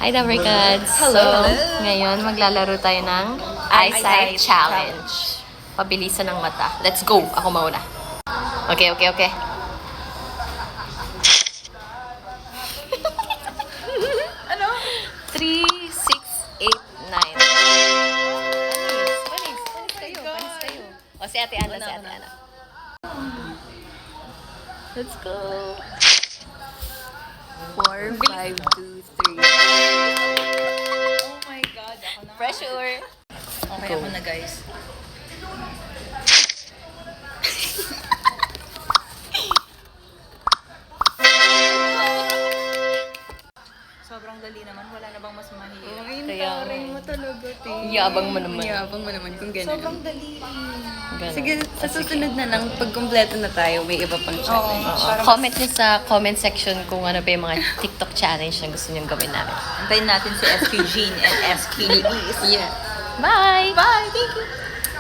Hi, Dabricads! Hello. So, ngayon maglalaro tayo ng Eyesight Challenge. Pabilisan ng mata. Let's go! Ako mauna. Okay. Ano? 3, 6, 8, 9. Panis kayo. O, si Ate Ana. Let's go! 4, 5, 2, 3. Oh my God, ako na. Pressure! Okay, ako na guys. Sobrang dali naman, wala na bang mas mahirap? Kaya nga Taray mo talaga, te. Yabang mo naman. Yabang mo naman kung gano'n. Sobrang dali. Ganun. Sige, sa susunod na lang, pag kumpleto na tayo, may iba pang challenge. Oo. Comment nyo sa comment section kung ano pa yung mga TikTok challenge na gusto nyo gawin namin. Antayin natin si SQ Jean and SQ Elise. Yeah. Bye! Bye! Thank you!